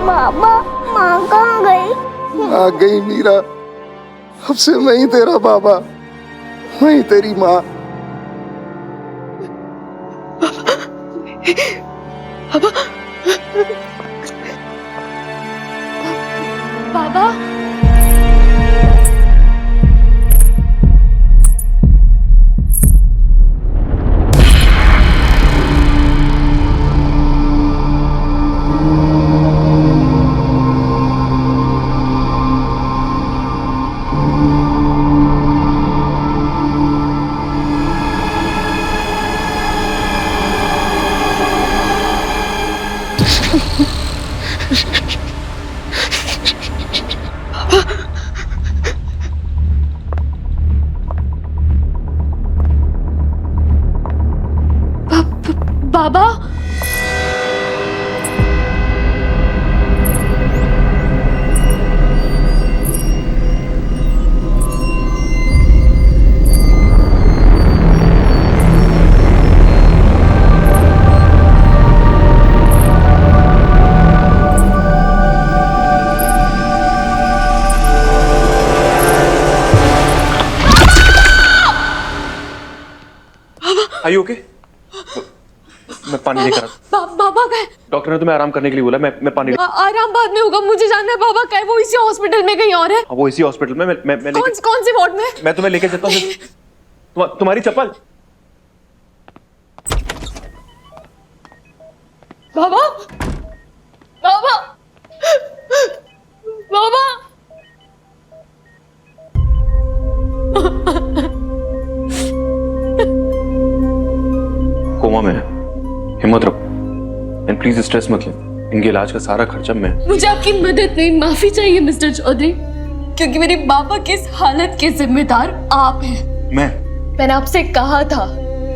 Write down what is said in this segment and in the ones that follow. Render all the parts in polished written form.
बाबा, माँ कहाँ गई? आ गई मीरा। अब से मैं ही तेरा बाबा, मैं ही तेरी माँ। बाबा, बाबा, Are you okay? मैं पानी लेकर आता हूँ। बाबा गए। डॉक्टर ने तुम्हें आराम करने के लिए बोला। मैं पानी आराम बाद में होगा, मुझे जानना है बाबा कहीं वो इसी हॉस्पिटल में कहीं और है। वो इसी हॉस्पिटल में मैं कौन सी वार्ड में? मैं तुम्हें लेके चलता हूँ। तुम्हारी चप्पल। बाबा, बाबा, बाबा, कोमा में है, हिम्मत रखो एंड प्लीज स्ट्रेस मत ले। इनके इलाज का सारा खर्चा मैं। मुझे आपकी मदद नहीं, माफी चाहिए मिस्टर चौधरी, क्योंकि मेरे बाबा की इस हालत के जिम्मेदार आप हैं। मैंने आपसे कहा था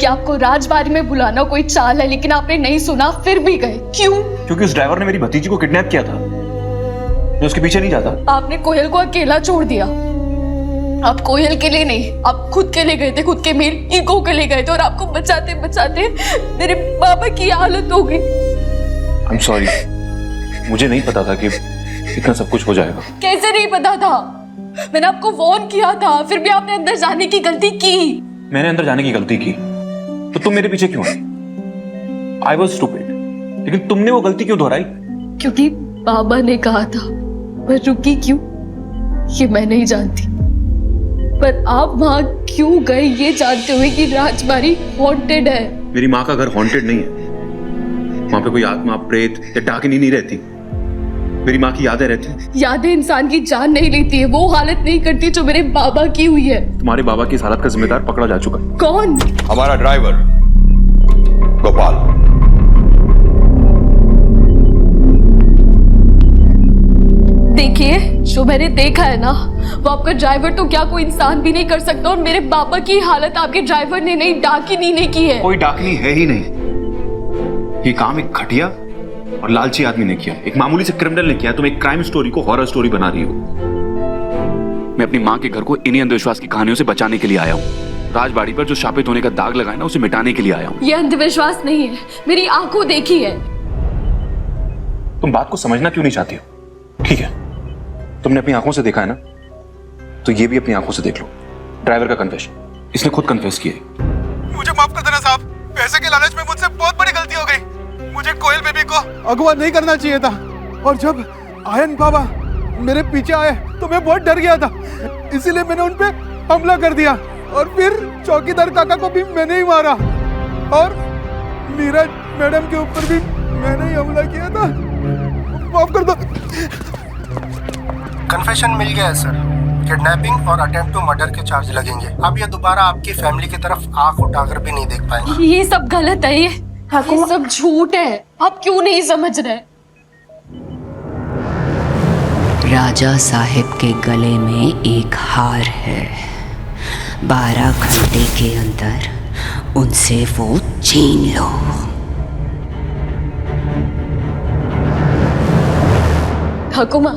कि आपको राजबाड़ी में बुलाना कोई चाल है, लेकिन आपने नहीं सुना, फिर भी गए। क्यों? क्योंकि उस ड्राइवर ने मेरी भतीजी को किडनैप किया था। मैं उसके पीछे नहीं जाता। आपने कोयल को अकेला छोड़ दिया। आप कोयल के लिए नहीं, आप खुद के लिए गए थे, खुद के मेल ईगो के लिए गए थे, और आपको बचाते बचाते मेरे बाबा की हालत हो गई। I'm sorry, मुझे नहीं पता था कि इतना सब कुछ हो जाएगा। कैसे नहीं पता था? मैंने आपको वार्न किया था, फिर भी आपने अंदर जाने की गलती की। मैंने अंदर जाने की गलती की तो तुम मेरे पीछे क्यों आई? I was stupid, लेकिन तुमने वो गलती क्यों दोहराई? क्योंकि बाबा ने कहा था। पर रुकी क्यों ये मैं नहीं जानती, पर आप वहां क्यों गए ये जानते हुए कि राजबाड़ी हॉन्टेड है। मेरी माँ का घर हॉन्टेड नहीं है। वहां पे कोई आत्मा, प्रेत या डाकिनी नहीं रहती। मेरी माँ की यादें रहती हैं। यादें इंसान की जान नहीं लेती है, वो हालत नहीं करती जो मेरे बाबा की हुई है। तुम्हारे बाबा की इस हालत का जिम्मेदार पकड़ा जा चुका है। कौन? हमारा ड्राइवर गोपाल। देखिए, जो मैंने देखा है ना, वो आपका ड्राइवर तो क्या कोई इंसान भी नहीं कर सकता, और मेरे बाबा की हालत आपके ड्राइवर ने नहीं, डाकिनी ने की है। कोई डाकिनी है ही नहीं। ये काम एक घटिया और लालची आदमी ने किया, एक मामूली से क्रिमिनल ने किया। तुम एक क्राइम स्टोरी को हॉरर स्टोरी बना रही हो। मैं अपनी माँ के घर को इन्हीं अंधविश्वास की कहानियों से बचाने के लिए आया हूँ। राजबाड़ी पर जो शापित होने का दाग लगा है ना, उसे मिटाने के लिए आया हूँ। ये अंधविश्वास नहीं है, मेरी आंखों देखी है। तुम बात को समझना क्यों नहीं चाहती हो? ठीक है, तुमने अपनी आंखों से देखा है ना, तो ये भी अपनी आंखों से देख लो। ड्राइवर का कन्फेशन, इसने खुद कन्फेस किया। मुझे माफ कर देना साहब, पैसे के लालच में मुझसे बहुत बड़ी गलती हो गई। मुझे कोयल बेबी को अगवा नहीं करना चाहिए था, और जब आयन बाबा मेरे पीछे आए तो मैं बहुत डर गया था, इसीलिए मैंने उन पे हमला कर दिया, और फिर चौकीदार काका को भी मैंने ही मारा, और मीरा मैडम के ऊपर भी मैंने ही हमला किया था। माफ कर दो। कन्फेशन मिल गया है सर। किडनैपिंग और अटेम्प्ट टू मर्डर के चार्ज लगेंगे। अब ये दोबारा आपकी फैमिली की तरफ आंख उठाकर भी नहीं देख पाएंगे। ये सब गलत है, ये सब झूठ है। आप क्यों नहीं समझ रहे? राजा साहिब के गले में एक हार है, 12 घंटे के अंदर उनसे वो छीन लो। ठाकुमा,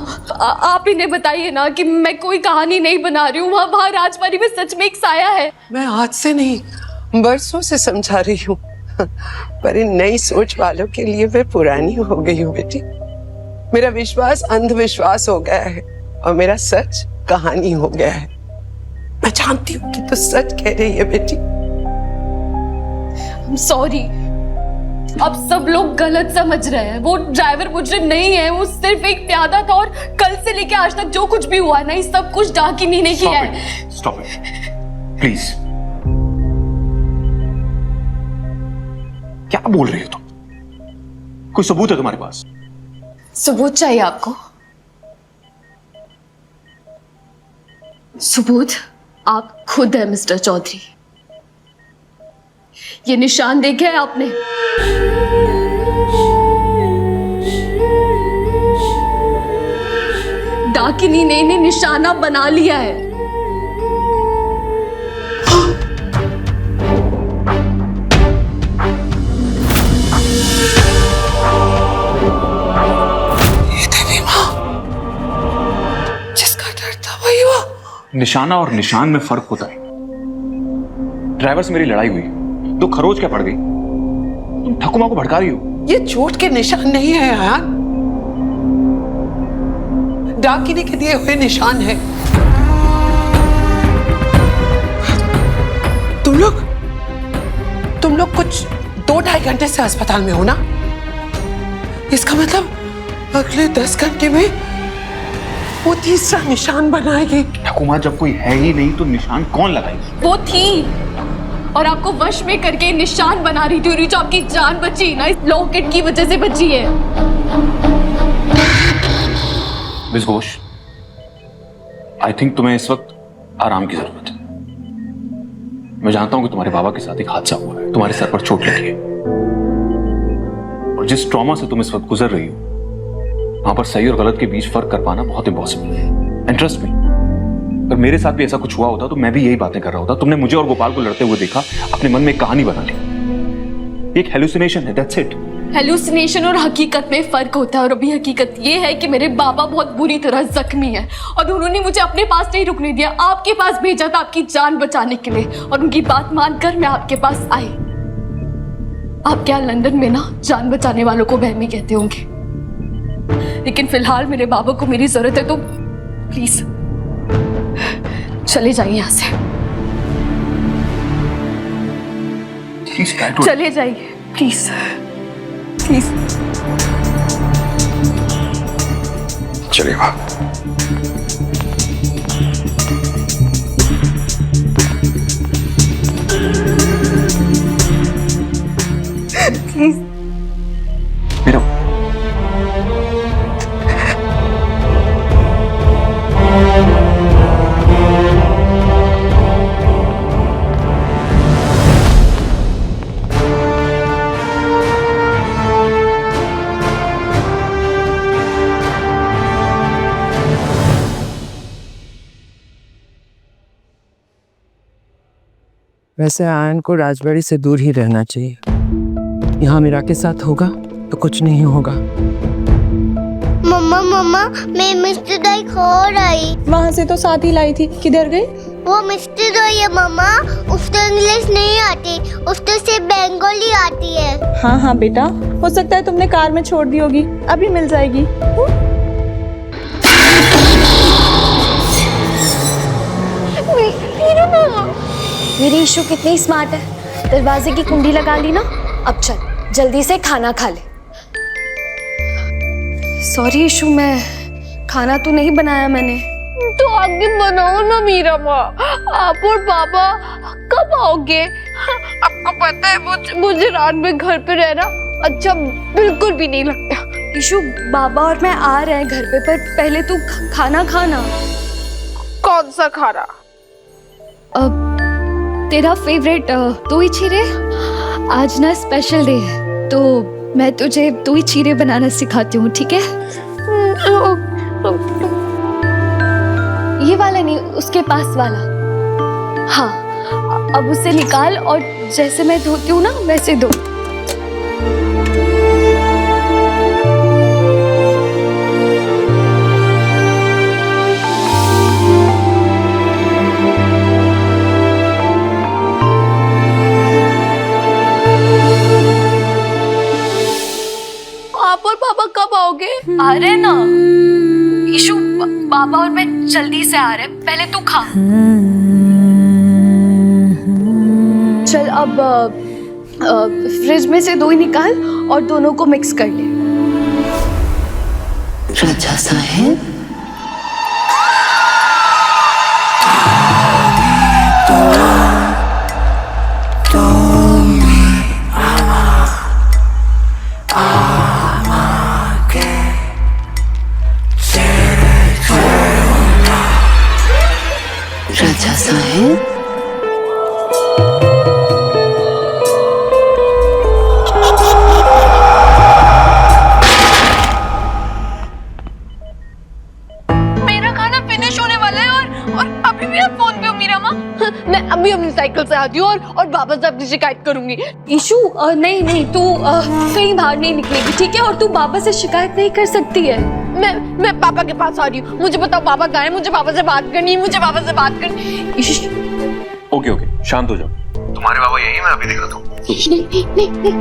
आप इन्हें बताइए ना कि मैं कोई कहानी नहीं बना रही हूँ। वहाँ राजबाड़ी में सच में एक साया है। मैं आज से नहीं बरसों से समझा रही हूँ, पर इन नई सोच वालों के लिए मैं पुरानी हो गई हूँ बेटी। मेरा विश्वास अंधविश्वास हो गया है और मेरा सच कहानी हो गया है। मैं जानती हूँ कि तू सच कह रही है बेटी। सॉरी, अब सब लोग गलत समझ रहे हैं। वो ड्राइवर मुजरिम नहीं है, वो सिर्फ एक प्यादा था और कल से लेके आज तक जो कुछ भी हुआ ना, ये सब कुछ डाकिनी ने किया है। Stop it please. क्या बोल रही हो तुम? कोई सबूत है तुम्हारे पास? सबूत चाहिए आपको? सबूत आप खुद है मिस्टर चौधरी। ये निशान देखे हैं आपने? डाकिनी ने इन्हें निशाना बना लिया है। जिसका डर था वही हुआ। निशाना और निशान में फर्क होता है। ड्राइवर से मेरी लड़ाई हुई तो खरोच क्या पड़ गई? तुम ठाकुमा को भड़का रही हो। ये चोट के निशान नहीं है आयान, डाकिनी के दिए हुए निशान है। तुम लोग कुछ 2-2.5 घंटे से अस्पताल में हो ना? इसका मतलब अगले 10 घंटे में वो तीसरा निशान बनाएगी। ठाकुमा, जब कोई है ही नहीं तो निशान कौन लगाएगी? वो थी और आपको वश में करके निशान बना रही थी, जो आपकी जान बची ना, इस लॉकेट की वजह से बची है। मिस घोष, आई थिंक तुम्हें इस वक्त आराम की जरूरत है। मैं जानता हूं कि तुम्हारे बाबा के साथ एक हादसा हुआ है, तुम्हारे सर पर चोट लगी है और जिस ट्रॉमा से तुम इस वक्त गुजर रही हो, वहां पर सही और गलत के बीच फर्क कर पाना बहुत इम्पॉसिबल है। एंड ट्रस्ट मी, अगर मेरे साथ भी ऐसा कुछ हुआ होता तो मैं भी यही बातें कर रहा होता। तुमने मुझे और गोपाल को लड़ते हुए देखा, अपने मन में एक कहानी बना ली। एक हेलुसिनेशन है, दैट्स इट। हेलुसिनेशन और हकीकत में फर्क होता है और अभी हकीकत ये है कि मेरे बाबा बहुत बुरी तरह जख्मी है और उन्होंने मुझे अपने पास नहीं रुकने दिया, आपके पास भेजा था आपकी जान बचाने के लिए और उनकी बात मानकर मैं आपके पास आई। आप क्या लंदन में ना जान बचाने वालों को बहमी कहते होंगे, लेकिन फिलहाल मेरे बाबा को मेरी जरूरत है, तो प्लीज चले जाइए यहां से। चले जाइए प्लीज प्लीज। चलिए बाप। प्लीज मेरा वैसे आयन को राजबाड़ी से दूर ही रहना चाहिए। यहाँ मीरा के साथ होगा तो कुछ नहीं होगा। मम्मा मम्मा, मैं मिस्टर दाई खो रही। वहाँ से तो साथ ही लाई थी, किधर गई? वो मिस्टर दाई है मम्मा, उसको इंग्लिश नहीं आती, उसको सिर्फ बंगाली आती है। हाँ हाँ बेटा, हो सकता है तुमने कार में छोड़ दी होगी, अभी मिल जाएगी। मेरी ईशू कितनी स्मार्ट है, दरवाजे की कुंडी लगा ली ना। अब चल जल्दी से खाना खा ले। सॉरी ईशू, मैं खाना तो नहीं बनाया मैंने। तो आगे बनाओ ना मीरा माँ, आप और पापा कब आओगे? आपको पता है मुझे रात में घर पे रहना अच्छा बिल्कुल भी नहीं लगता। ईशू, बाबा और मैं आ रहे हैं घर पे, पर पहले तू खाना खाना। कौन सा खाना? तेरा फेवरेट दही चीरे। आज ना स्पेशल डे है तो मैं तुझे दही चीरे बनाना सिखाती हूँ, ठीक है? ये वाला नहीं, उसके पास वाला। हाँ, अब उसे निकाल और जैसे मैं धोती हूँ ना वैसे धो। आप और पापा कब आओगे? आ रहे ना ईशु, पापा और मैं जल्दी से आ रहे हैं, पहले तू खा। चल अब फ्रिज में से 2 ही निकाल और दोनों को मिक्स कर ले। राजा साहेब, राजा साहेब, मेरा खाना फिनिश होने वाला है और अभी भी आप फोन पे हो मीरा माँ। मैं अभी अपनी साइकिल से आती हूँ और बाबा से अपनी शिकायत करूंगी। ईशु नहीं तू कहीं बाहर नहीं निकलेगी, ठीक है? और तू बाबा से शिकायत नहीं कर सकती है। मैं पापा के पास आ रही हूँ। मुझे बताओ पापा कहाँ है? मुझे पापा से बात करनी है, मुझे पापा से बात करनी। ईशु ओके शांत हो जाओ। तुम्हारे बाबा यही, मैं अभी दिखाता हूँ। नहीं।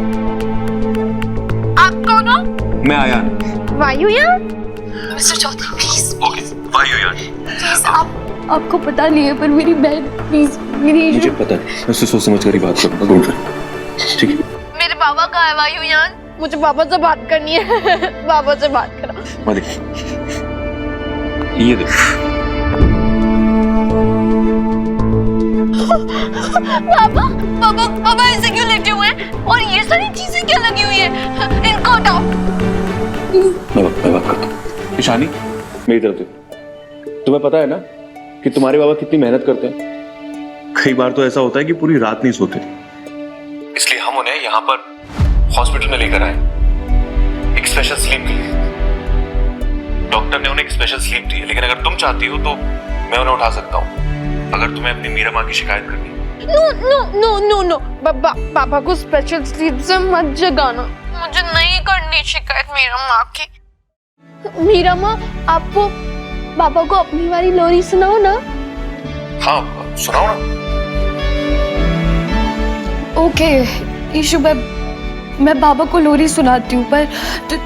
आप कौन हो? मैं आया। वायुयान? Mister Chaudhary please. ओके वायुयान। प्लीज आपको पता नहीं है पर मेरी बहन, प्लीज मेरी मुझे पता है, मैं उससे सोच समझ कर ही बात करूंगा। डोंट वरी, ठीक है? मेरे बाबा कहाँ है वायुयान? मुझे पापा से बात करनी है। पापा से बात करो। मत ये देख। पापा ऐसे क्यों लेटे हुए हैं? और ये सारी चीजें क्या लगी हुई है? इनको हटाओ। मैं बात करता हूँ। ईशानी मेरी तरफ देखो। तुम्हें पता है ना कि तुम्हारे बाबा कितनी मेहनत करते हैं? कई बार तो ऐसा होता है कि पूरी रात नहीं सोते, इसलिए हम उन्हें यहाँ पर हॉस्पिटल में लेकर आए एक स्पेशल स्लीप के लिए। डॉक्टर ने उन्हें एक स्पेशल स्लीप दी है, लेकिन अगर तुम चाहती हो तो मैं उन्हें उठा सकता हूँ, अगर तुम्हें अपनी मीरा माँ की शिकायत करनी है। नो पापा को स्पेशल स्लीप से मत जगाना। मुझे नहीं करनी शिकायत मीरा माँ की। मीरा माँ, आपको पापा को अपनी वाली लोरी सुनाओ ना। हाँ सुनाओ ना। ओके ईशु, मैं बाबा को लोरी सुनाती हूँ पर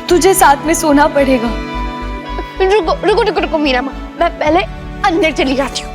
तुझे साथ में सोना पड़ेगा। रुको मीरा माँ, मैं पहले अंदर चली जाती हूँ।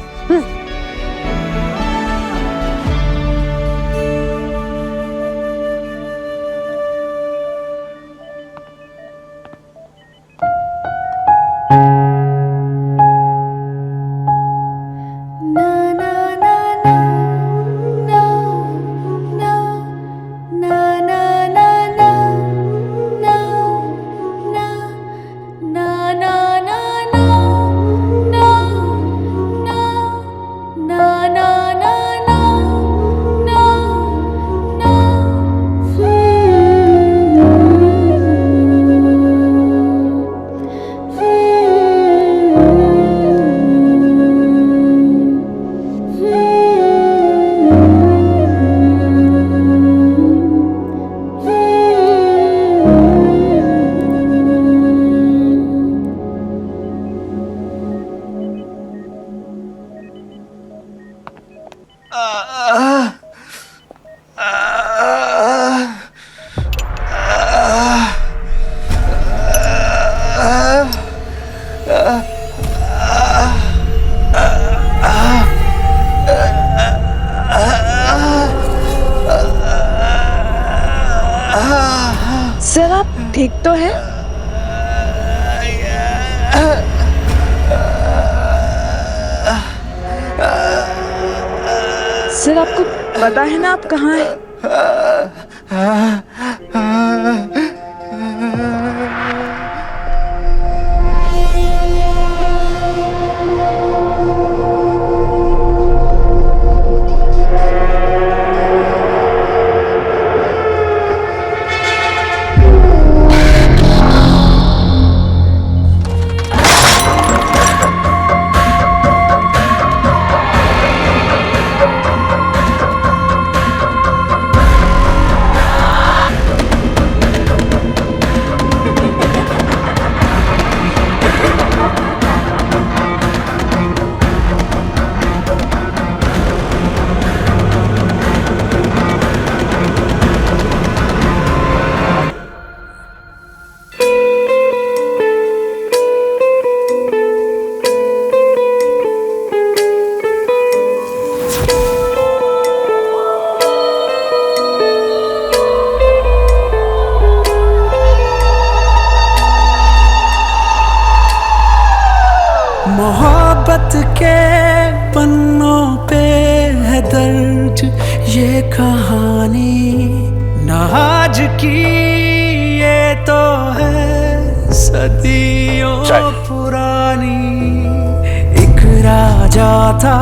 सर आप ठीक तो हैं? सर आपको पता है ना आप कहाँ हैं? मोहब्बत के पन्नों पे है दर्ज ये कहानी, न आज की ये तो है सदियों पुरानी। एक राजा था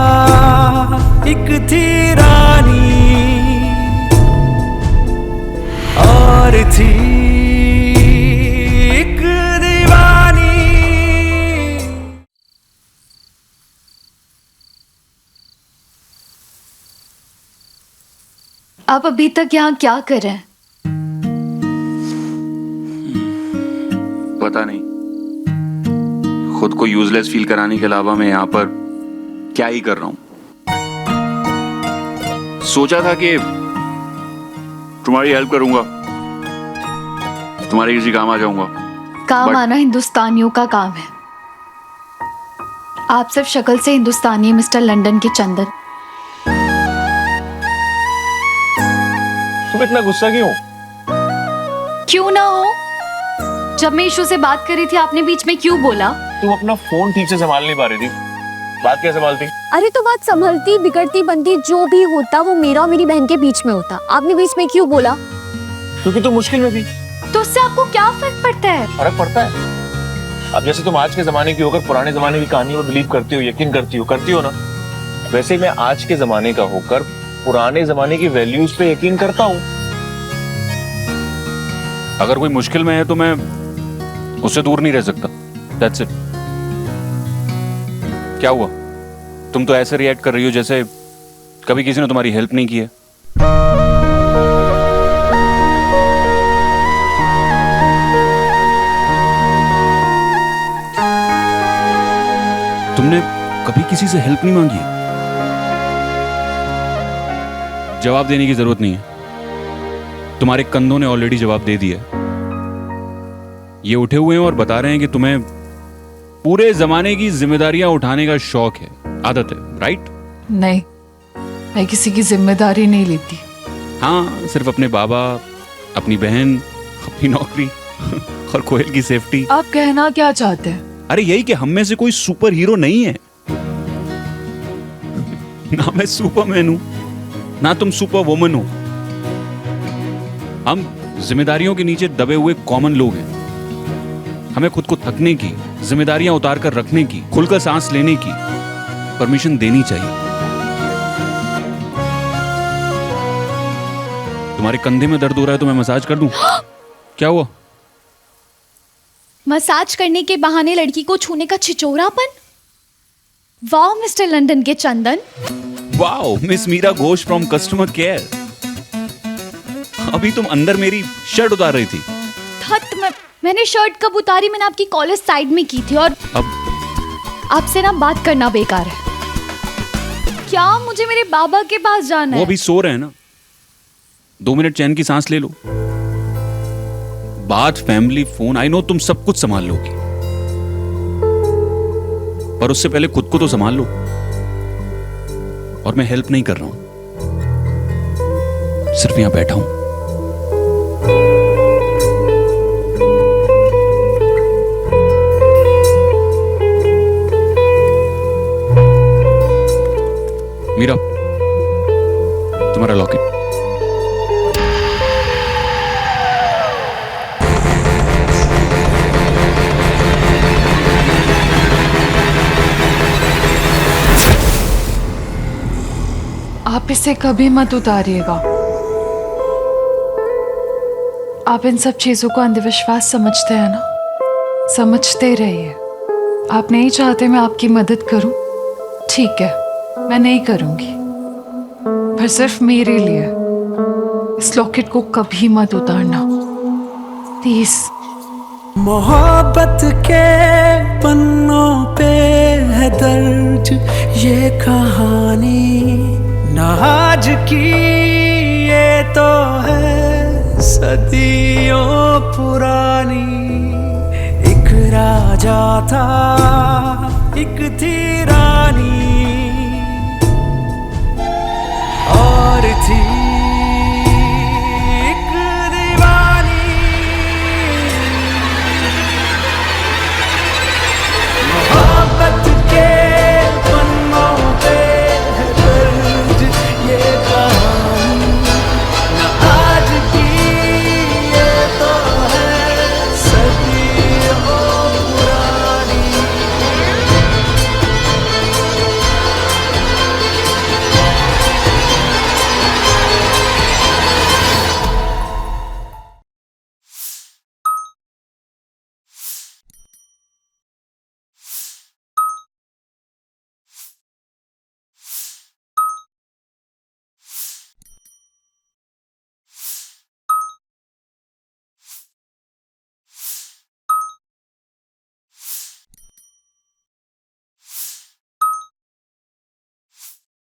एक थी रानी, और थी एक दीवानी। आप अभी तक यहाँ क्या कर रहे हैं? पता नहीं, खुद को यूजलेस फील कराने के अलावा मैं यहाँ पर क्या ही कर रहा हूँ। सोचा था कि तुम्हारी हेल्प करूंगा, तुम्हारे किसी काम आ जाऊंगा। काम आना हिंदुस्तानियों का काम है। आप सिर्फ शक्ल से हिंदुस्तानी हैं मिस्टर लंदन के चंदन। तुम इतना गुस्सा क्यों? क्यों ना हो, जब मैं ईशू से बात कर रही थी आपने बीच में क्यों बोला? तुम अपना फोन ठीक से संभाल नहीं पा रही थी, बात क्या संभालती? अरे तो बात संभलती बिगड़ती बनती जो भी होता वो मेरा और मेरी बहन के बीच में होता, आपने बीच में क्यों बोला? क्योंकि तुम मुश्किल में थी। तो उससे आपको क्या फर्क पड़ता है? फर्क पड़ता है। अब जैसे तुम आज के जमाने की होकर पुराने जमाने की कहानी पर बिलीव करती हो, यकीन करती हो ना, वैसे मैं आज के जमाने का होकर पुराने जमाने की वैल्यूज पे यकीन करता हूँ। अगर कोई मुश्किल में है तो मैं उससे दूर नहीं रह सकता। That's it। क्या हुआ? तुम तो ऐसे रिएक्ट कर रही हो जैसे कभी किसी ने तुम्हारी हेल्प नहीं की है। तुमने कभी किसी से हेल्प नहीं मांगी है? जवाब देने की जरूरत नहीं है, तुम्हारे कंधों ने ऑलरेडी जवाब दे दिया। ये उठे हुए हैं और बता रहे हैं कि तुम्हें पूरे जमाने की जिम्मेदारियां उठाने का शौक है, आदत है, राइट? नहीं, मैं किसी की जिम्मेदारी नहीं लेती। हाँ, सिर्फ अपने बाबा, अपनी बहन, अपनी नौकरी और कोयल की सेफ्टी। आप कहना क्या चाहते हैं? अरे यही कि हम में से कोई सुपर हीरो नहीं है। ना मैं सुपरमैन हूं, ना तुम सुपर वुमन हो। हम जिम्मेदारियों के नीचे दबे हुए कॉमन लोग हैं। हमें खुद को थकने की, जिम्मेदारियां उतार कर रखने की, खुलकर सांस लेने की परमिशन देनी चाहिए। तुम्हारे कंधे में दर्द हो रहा है तो मैं मसाज कर दूं? क्या हुआ? मसाज करने के बहाने लड़की को छूने का छिचोरापन? वाओ मिस्टर लंदन के Chandan. Wow miss Meera Ghosh from customer care. अभी तुम अंदर मेरी शर्ट उतार रही थी। मैंने शर्ट कब उतारी? मैंने आपकी कॉलर साइड में की थी। और अब आपसे ना बात करना बेकार है। क्या मुझे मेरे बाबा के पास जाना है? वो अभी सो रहे हैं ना, 2 मिनट चैन की सांस ले लो। बात, फैमिली, फोन, आई नो तुम सब कुछ संभाल लोगी, पर उससे पहले खुद को तो संभाल लो। और मैं हेल्प नहीं कर रहा हूं, सिर्फ यहां बैठा हूं। मीरा, तुम्हारा लॉकेट। आप इसे कभी मत उतारिएगा। आप इन सब चीजों को अंधविश्वास समझते हैं ना, समझते रहिए। आप नहीं चाहते मैं आपकी मदद करूं? ठीक है, मैं नहीं करूंगी, पर सिर्फ मेरे लिए इस लॉकेट को कभी मत उतारना, प्लीज। मोहब्बत के पन्नों पे है दर्ज ये कहानी, न आज की ये तो है सदियों पुरानी। एक राजा था एक थी रानी, और थी